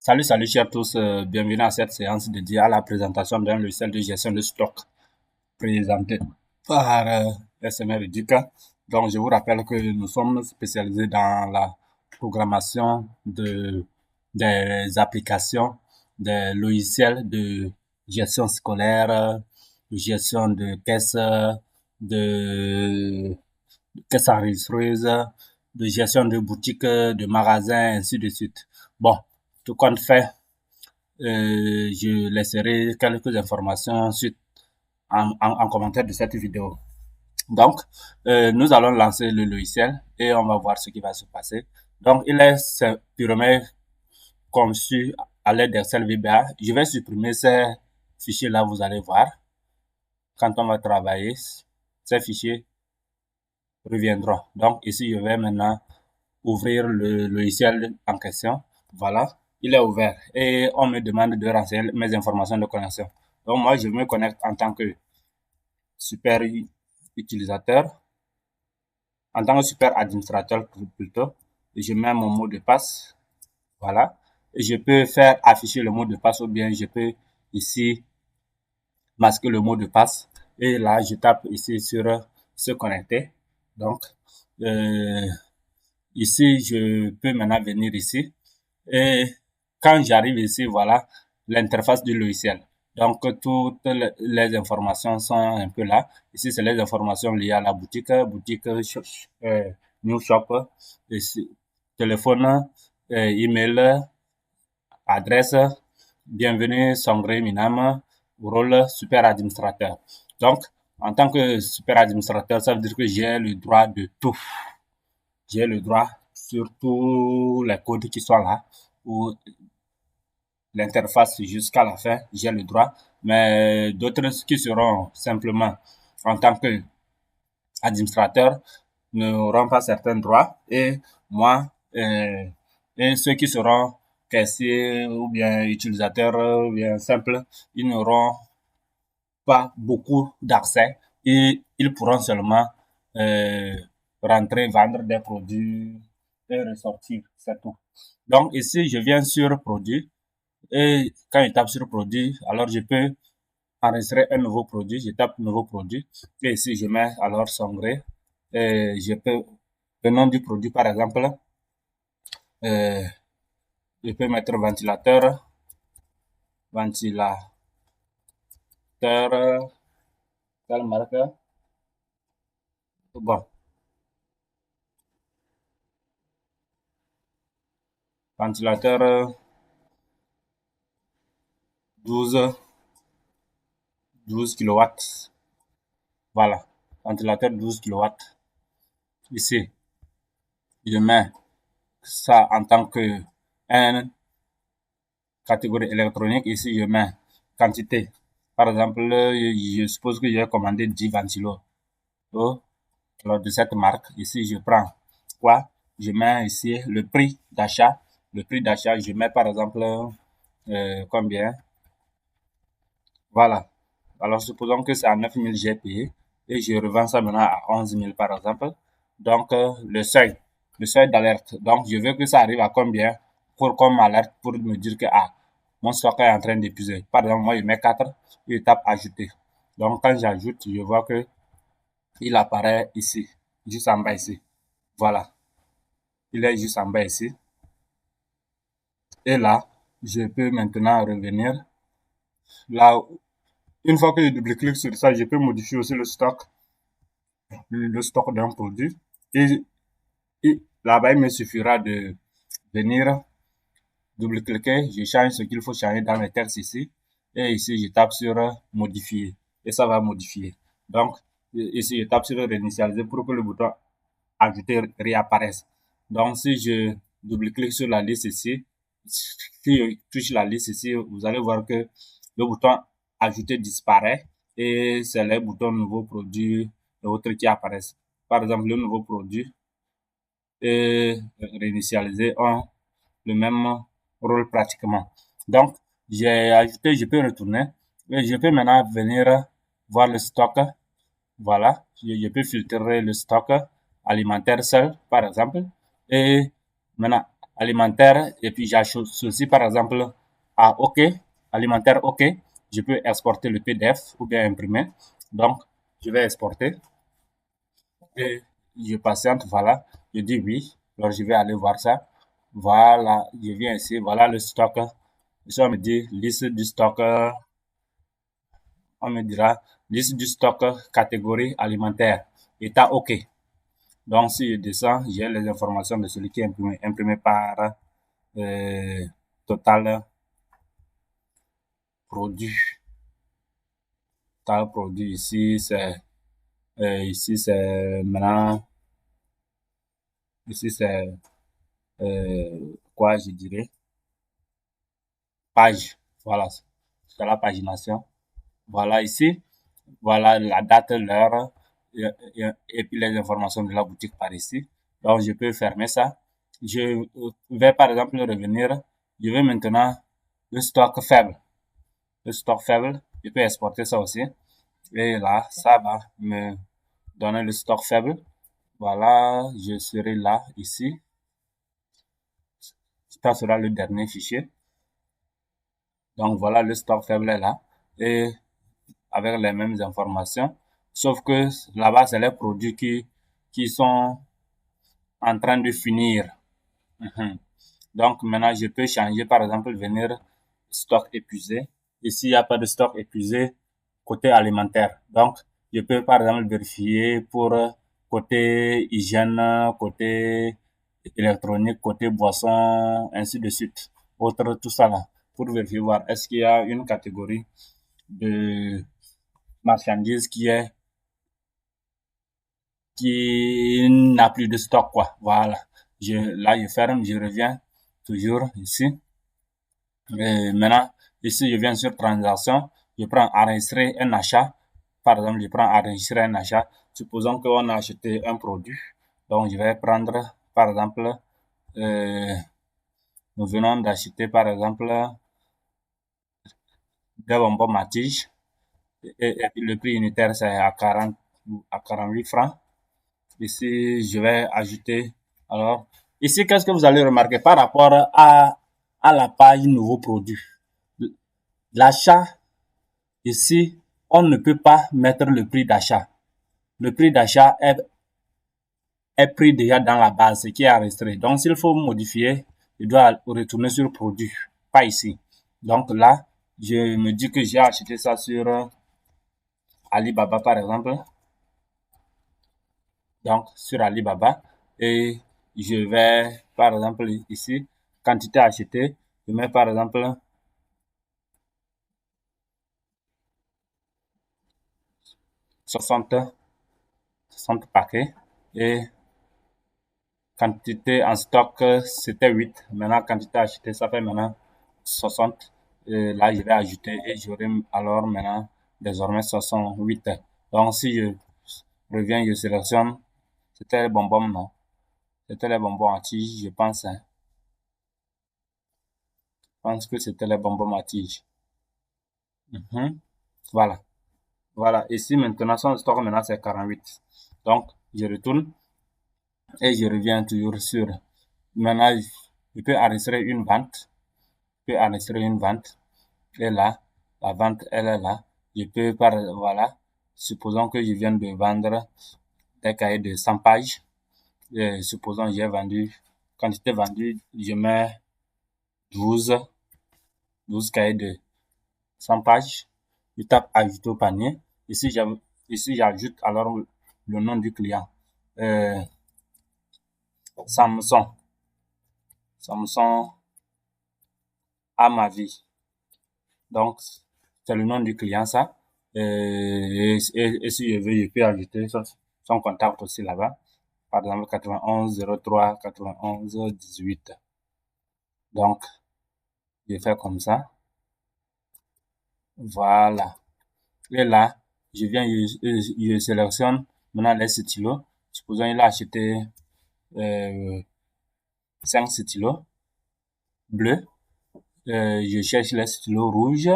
Salut chers tous, bienvenue à cette séance dédiée à la présentation d'un logiciel de gestion de stock présenté par SMR Educa. Donc je vous rappelle que nous sommes spécialisés dans la programmation des applications, des logiciels de gestion scolaire, de gestion de de caisses enregistreuses, de gestion de boutiques, de magasins, ainsi de suite. Bon, tout compte fait, je laisserai quelques informations suite en commentaire de cette vidéo. Donc, nous allons lancer le logiciel et on va voir ce qui va se passer. Donc, il est purement conçu à l'aide d'Excel VBA. Je vais supprimer ces fichiers-là, vous allez voir. Quand on va travailler, ces fichiers reviendront. Donc, ici, je vais maintenant ouvrir le logiciel en question. Voilà, il est ouvert et on me demande de renseigner mes informations de connexion. Donc moi, je me connecte en tant que super utilisateur, en tant que super administrateur plutôt. Et je mets mon mot de passe. Voilà. Et je peux faire afficher le mot de passe ou bien je peux ici masquer le mot de passe. Et là, je tape ici sur se connecter. Donc, ici, je peux maintenant venir ici. Et quand j'arrive ici, voilà l'interface du logiciel. Donc, toutes les informations sont un peu là. Ici, c'est les informations liées à la boutique, new shop, ici, téléphone, email, adresse, bienvenue, Songre Minam, rôle super administrateur. Donc, en tant que super administrateur, ça veut dire que j'ai le droit de tout. J'ai le droit sur tous les codes qui sont là, ou l'interface jusqu'à la fin, j'ai le droit. Mais d'autres qui seront simplement en tant que administrateur n'auront pas certains droits. Et moi, et ceux qui seront caissiers ou bien utilisateurs ou bien simples, ils n'auront pas beaucoup d'accès et ils pourront seulement euh, rentrer, vendre des produits et ressortir, c'est tout. Donc ici, je viens sur produit et quand je tape sur produit, alors je peux enregistrer un nouveau produit, je tape nouveau produit et ici je mets alors Songre et je peux le nom du produit par exemple, euh, je peux mettre ventilateur, quelle marque? Bon, ventilateur 12 kilowatts. Voilà, ventilateur 12 kilowatts. Ici, je mets ça en tant que un catégorie électronique. Ici, je mets quantité. Par exemple, je suppose que j'ai commandé 10 ventilos. Alors, de cette marque, ici, je prends quoi? Je mets ici le prix d'achat. Le prix d'achat, je mets par exemple combien? Voilà. Alors, supposons que c'est à 9 000 j'ai payé et je revends ça maintenant à 11 000 par exemple. Donc, le seuil d'alerte. Donc, je veux que ça arrive à combien pour comme alerte pour me dire que mon stock est en train d'épuiser. Par exemple, moi, je mets 4 et je tape ajouter. Donc, quand j'ajoute, je vois que il apparaît ici, juste en bas ici. Voilà. Il est juste en bas ici. Et là, je peux maintenant revenir. Là, une fois que je double-clique sur ça, je peux modifier aussi le stock d'un produit. Et là-bas, il me suffira de venir double-cliquer. Je change ce qu'il faut changer dans le texte ici. Et ici, je tape sur modifier. Et ça va modifier. Donc, ici, je tape sur réinitialiser pour que le bouton ajouter réapparaisse. Donc, si je double-clique sur la liste ici, si je touche la liste ici, vous allez voir que le bouton ajouter disparaît et c'est les boutons nouveau produit et autres qui apparaissent. Par exemple, le nouveau produit et réinitialiser ont le même rôle pratiquement. Donc, j'ai ajouté, je peux retourner et je peux maintenant venir voir le stock. Voilà, je peux filtrer le stock alimentaire seul, par exemple, et maintenant alimentaire, et puis j'associe par exemple à OK, alimentaire OK, je peux exporter le PDF ou bien imprimer. Donc, je vais exporter et je patiente, voilà, je dis oui, alors je vais aller voir ça. Voilà, je viens ici, voilà le stock. Ici, on me dit liste du stock, on me dira liste du stock catégorie alimentaire, état OK. Donc, si je descends, j'ai les informations de celui qui est imprimé par Total Produit. Total Produit, ici, c'est maintenant, ici, c'est quoi, je dirais, page. Voilà, c'est la pagination. Voilà ici, voilà la date, l'heure, et puis les informations de la boutique par ici. Donc, je peux fermer ça. Je vais par exemple revenir. Je vais maintenant le stock faible. Le stock faible, je peux exporter ça aussi. Et là, ça va me donner le stock faible. Voilà, je serai là, ici. Ça sera le dernier fichier. Donc voilà, le stock faible est là. Et avec les mêmes informations. Sauf que là-bas, c'est les produits qui sont en train de finir. Mhm. Donc maintenant, je peux changer, par exemple, venir stock épuisé. Ici, il n'y a pas de stock épuisé côté alimentaire. Donc, je peux, par exemple, vérifier pour côté hygiène, côté électronique, côté boisson, ainsi de suite. Autre, tout ça là, pour vérifier, voir est-ce qu'il y a une catégorie de marchandises qui n'a plus de stock, quoi. Voilà. Là, je ferme, je reviens toujours ici. Et maintenant, ici, je viens sur transaction. Je prends enregistrer un achat. Par exemple, je prends enregistrer un achat. Supposons qu'on a acheté un produit. Donc, je vais prendre, par exemple, nous venons d'acheter, par exemple, des bonbons Matige. Et puis le prix unitaire, c'est à 48 francs. Ici, je vais ajouter. Alors, ici, qu'est-ce que vous allez remarquer par rapport à la page nouveau produit? L'achat, ici, on ne peut pas mettre le prix d'achat. Le prix d'achat est pris déjà dans la base, ce qui est enregistré. Donc, s'il faut modifier, je dois retourner sur produit, pas ici. Donc là, je me dis que j'ai acheté ça sur Alibaba, par exemple. Donc, sur Alibaba. Et je vais, par exemple, ici, quantité achetée, je mets par exemple 60 60 paquets. Et quantité en stock, c'était 8. Maintenant, quantité achetée, ça fait maintenant 60. Et là, je vais ajouter et j'aurai alors maintenant désormais 68. Donc, si je reviens, je sélectionne, c'était les bonbons, non? C'était les bonbons en tige, je pense, hein. Je pense que c'était les bonbons à tige. Mhm. Voilà. Voilà. Ici, maintenant, son stock, maintenant, c'est 48. Donc, je retourne et je reviens toujours sur. Maintenant, je peux enregistrer une vente. Je peux enregistrer une vente. Et là, la vente, elle est là. Je peux voilà. Supposons que je viens de vendre des cahiers de 100 pages. Et supposons que j'ai vendu, quantité vendue, je mets 12 12 cahiers de 100 pages. Je tape ajouter au panier. Ici, j'ajoute alors le nom du client. Euh, Samsung. Samsung à ma vie. Donc, c'est le nom du client, ça. Et si je veux, je peux ajouter son contact aussi là-bas. Par exemple, 91 03 91 18. Donc, je fais comme ça. Voilà. Et là, je sélectionne maintenant les stylos. Supposons il a acheté 5 stylos bleus. Je cherche les stylos rouges.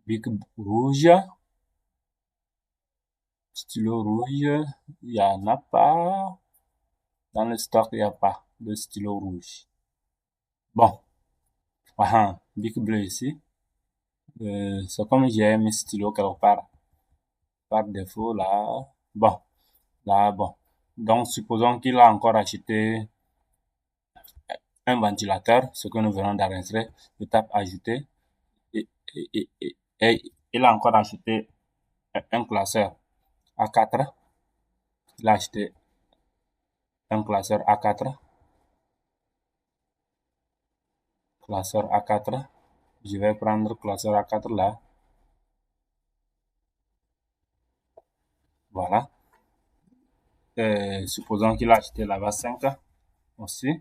Bic rouge. Stylo rouge. Il n'y en a pas. Dans le stock, il n'y a pas de stylo rouge. Bon, bic bleu ici. C'est comme j'ai mes stylos quelque part. Par défaut, là. Bon, là, bon. Donc, supposons qu'il a encore acheté un ventilateur, ce que nous venons d'enregistrer. Je tape ajouter. Et, et il a encore acheté un classeur A4. Il a acheté un classeur A4. Classeur A4. Je vais prendre classeur A4 là. Voilà. Supposons qu'il a acheté la base 5 aussi.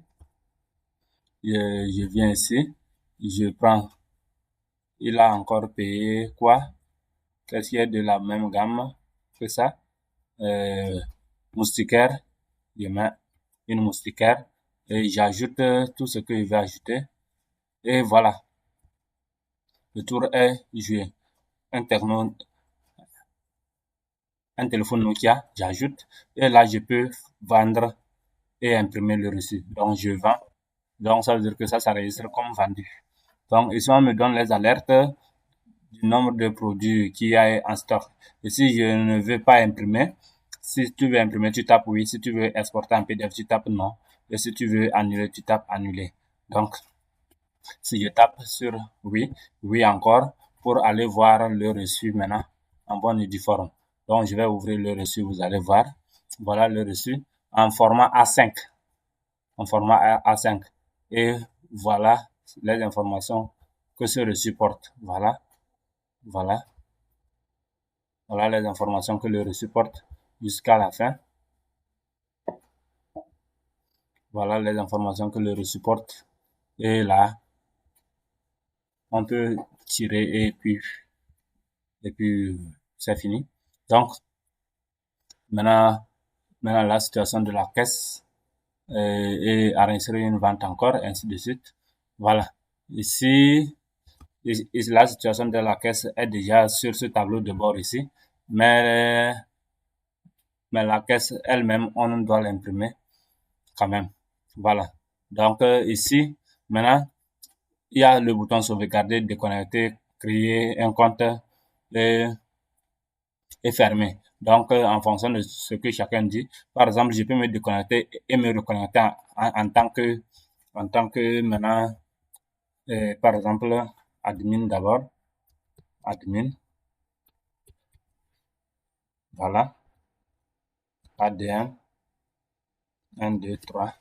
Je viens ici. Je prends. Il a encore payé quoi? Qu'est-ce qu'il y a de la même gamme que ça? Moustiquaire. Je mets une moustiquaire. Et j'ajoute tout ce que je vais ajouter. Et voilà. Le tour est joué. Un téléphone Nokia, j'ajoute. Et là, je peux vendre et imprimer le reçu. Donc, je vends. Donc, ça veut dire que ça s'enregistre comme vendu. Donc, ici, on me donne les alertes du nombre de produits qu'il y a en stock. Et si je ne veux pas imprimer, si tu veux imprimer, tu tapes oui. Si tu veux exporter en PDF, tu tapes non. Et si tu veux annuler, tu tapes annuler. Donc, si je tape sur oui, oui encore, pour aller voir le reçu maintenant en bonne et due forme. Donc, je vais ouvrir le reçu, vous allez voir. Voilà le reçu en format A5. En format A5. Et voilà les informations que ce reçu porte. Voilà. Voilà. Voilà les informations que le reçu porte jusqu'à la fin. Voilà les informations que le reçu porte. Et là, on peut tirer et puis c'est fini. Donc, maintenant la situation de la caisse et enregistrer une vente encore, ainsi de suite. Voilà. Ici, la situation de la caisse est déjà sur ce tableau de bord ici, mais la caisse elle-même, on doit l'imprimer quand même. Voilà. Donc ici, maintenant, il y a le bouton sauvegarder, déconnecter, créer un compte et, fermer. Donc, en fonction de ce que chacun dit, par exemple, je peux me déconnecter et me reconnecter en tant que maintenant, par exemple, admin d'abord, admin, voilà, ADN, 1, 2, 3,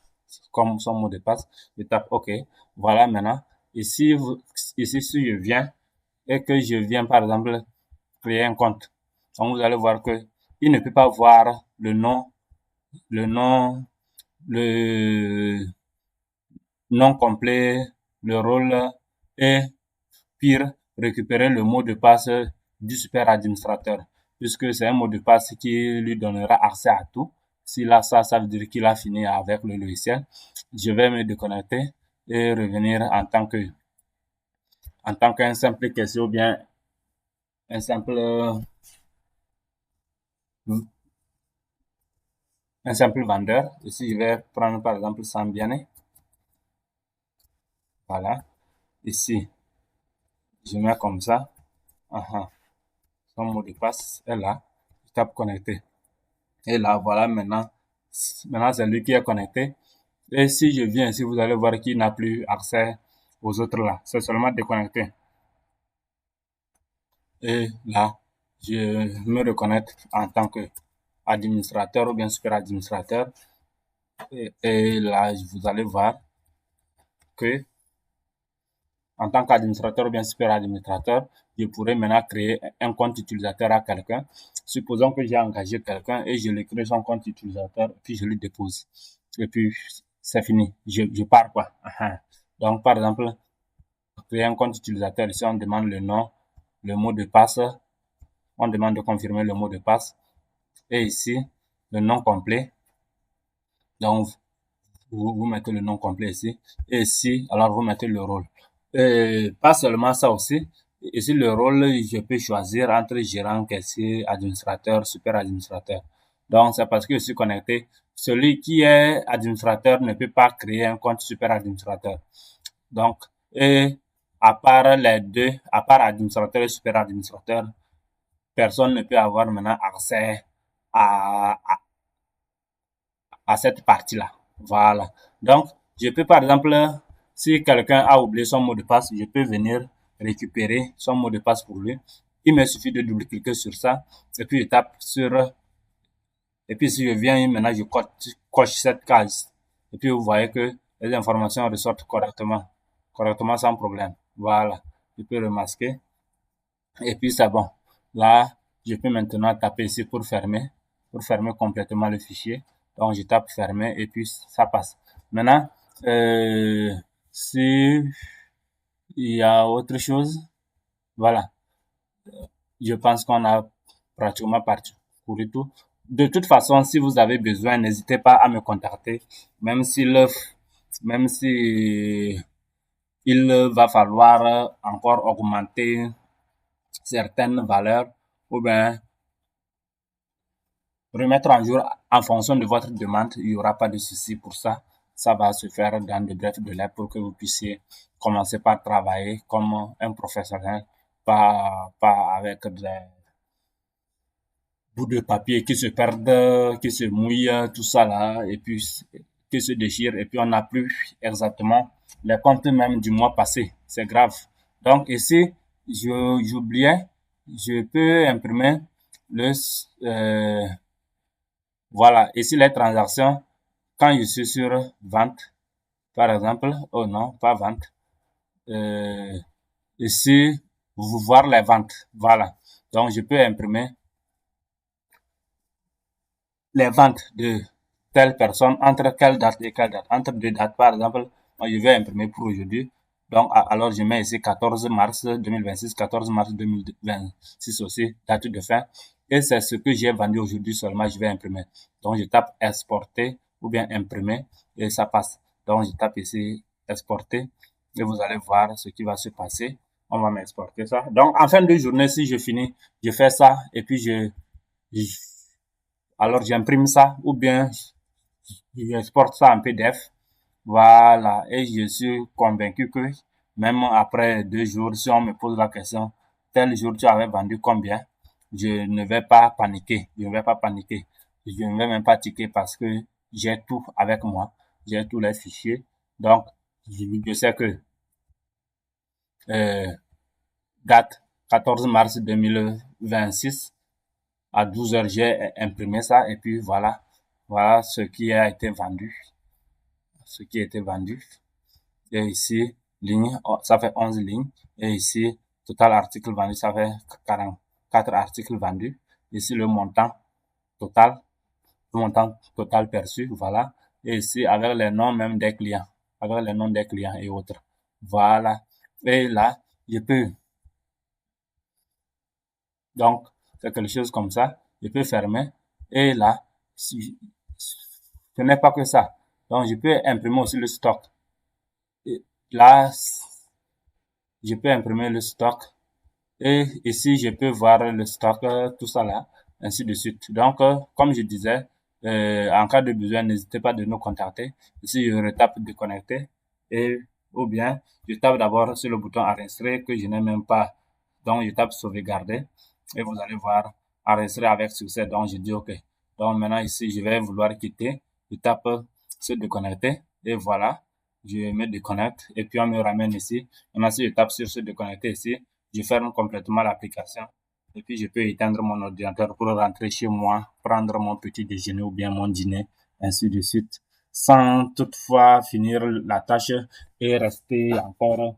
comme son mot de passe, je tape OK. Voilà maintenant. Ici, si je viens et que je viens, par exemple, créer un compte, donc vous allez voir que il ne peut pas voir le nom, le nom complet, le rôle et pire, récupérer le mot de passe du super administrateur, puisque c'est un mot de passe qui lui donnera accès à tout. S'il a ça, ça veut dire qu'il a fini avec le logiciel. Je vais me déconnecter et revenir en tant qu'un simple caissier ou bien un simple vendeur. Ici, je vais prendre par exemple Sambiane. Voilà. Ici, je mets comme ça. Son mot de passe est là. Je tape connecter. Et là, voilà, maintenant, c'est lui qui est connecté. Et si je viens ici, vous allez voir qu'il n'a plus accès aux autres là. C'est seulement déconnecté. Et là, je me reconnecte en tant que administrateur ou bien super administrateur. Et là, vous allez voir que en tant qu'administrateur ou bien super administrateur, je pourrais maintenant créer un compte utilisateur à quelqu'un. Supposons que j'ai engagé quelqu'un et je lui crée son compte utilisateur, puis je lui dépose. Et puis, c'est fini. Je pars, quoi. Donc, par exemple, créer un compte utilisateur, ici, on demande le nom, le mot de passe. On demande de confirmer le mot de passe. Et ici, le nom complet. Donc, vous mettez le nom complet ici. Et ici, alors vous mettez le rôle. Pas seulement ça aussi. Ici, le rôle, je peux choisir entre gérant, caissier, administrateur, super administrateur. Donc, c'est parce que je suis connecté. Celui qui est administrateur ne peut pas créer un compte super administrateur. Donc, et à part les deux, à part administrateur et super administrateur, personne ne peut avoir maintenant accès à, à, à cette partie-là. Voilà. Donc, je peux par exemple, si quelqu'un a oublié son mot de passe, je peux venir récupérer son mot de passe pour lui. Il me suffit de double-cliquer sur ça et puis je tape sur, et puis si je viens maintenant, je coche cette case. Et puis vous voyez que les informations ressortent correctement sans problème. Voilà. Je peux remasquer et puis c'est bon. Là, je peux maintenant taper ici pour fermer complètement le fichier. Donc, je tape fermer et puis ça passe. Maintenant, si il y a autre chose, voilà. Je pense qu'on a pratiquement parcouru tout. De toute façon, si vous avez besoin, n'hésitez pas à me contacter, même si même si il va falloir encore augmenter certaines valeurs ou bien remettre en jour en fonction de votre demande. Il n'y aura pas de souci pour ça. Ça va se faire dans de brefs délais pour que vous puissiez commencer par travailler comme un professionnel, pas avec des bouts de papier qui se perdent, qui se mouillent, tout ça là, et puis qui se déchirent, et puis on n'a plus exactement les comptes même du mois passé. C'est grave. Donc ici, j'oubliais, je peux imprimer le voilà, ici les transactions, quand je suis sur vente, par exemple, oh non, pas vente, euh, ici, vous voir les ventes, voilà. Donc, je peux imprimer les ventes de telle personne entre quelle date et quelle date. Entre deux dates, par exemple, moi, je vais imprimer pour aujourd'hui. Donc, alors, je mets ici 14 mars 2026, 14 mars 2026 aussi, date de fin. Et c'est ce que j'ai vendu aujourd'hui seulement, je vais imprimer. Donc, je tape exporter ou bien imprimer et ça passe. Donc, je tape ici exporter et vous allez voir ce qui va se passer. On va m'exporter ça. Donc, en fin de journée, si je finis, je fais ça et puis je alors j'imprime ça ou bien j'exporte ça en PDF. Voilà. Et je suis convaincu que même après 2 jours, si on me pose la question, tel jour tu avais vendu combien, je ne vais pas paniquer. Je ne vais pas paniquer. Je ne vais même pas tiquer parce que j'ai tout avec moi. J'ai tous les fichiers. Donc, je sais que euh, date 14 mars 2026 à 12 heures, j'ai imprimé ça et puis voilà. Voilà ce qui a été vendu. Ce qui a été vendu. Et ici, ligne, ça fait 11 lignes. Et ici, total article vendu, ça fait 44 articles vendus. Ici, total, le montant total perçu, voilà. Et ici, avec les noms même des clients, avec les noms des clients et autres. Voilà. Et là, je peux, donc, c'est quelque chose comme ça. Je peux fermer. Et là, ce n'est pas que ça. Donc, je peux imprimer aussi le stock. Et là, je peux imprimer le stock. Et ici, je peux voir le stock, tout ça là, ainsi de suite. Donc, comme je disais, en cas de besoin, n'hésitez pas de nous contacter. Ici, je retape déconnecter et ou bien je tape d'abord sur le bouton enregistrer que je n'ai même pas. Donc, je tape sauvegarder et vous allez voir enregistrer avec succès. Donc, je dis OK. Donc, maintenant ici, je vais vouloir quitter. Je tape se déconnecter et voilà. Je me déconnecte et puis on me ramène ici. Maintenant, si je tape sur se déconnecter ici, je ferme complètement l'application et puis je peux éteindre mon ordinateur pour rentrer chez moi, prendre mon petit déjeuner ou bien mon dîner, ainsi de suite, sans toutefois finir la tâche et rester encore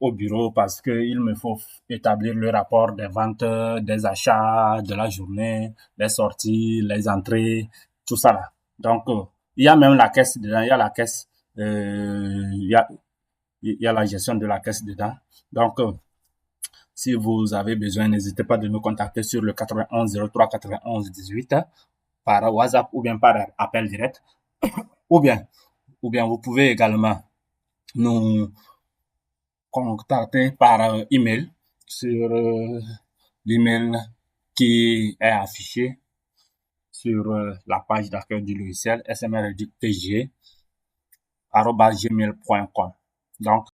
au bureau parce qu'il me faut établir le rapport des ventes, des achats de la journée, les sorties, les entrées, tout ça là. Donc, il y a même la caisse dedans, il y a la caisse, il y a la gestion de la caisse dedans. Donc, si vous avez besoin, n'hésitez pas de nous contacter sur le 91 03 91 18 par WhatsApp ou bien par appel direct. Ou bien, ou bien vous pouvez également nous contacter par email sur l'email qui est affiché sur la page d'accueil du logiciel smreductg@gmail.com. Donc,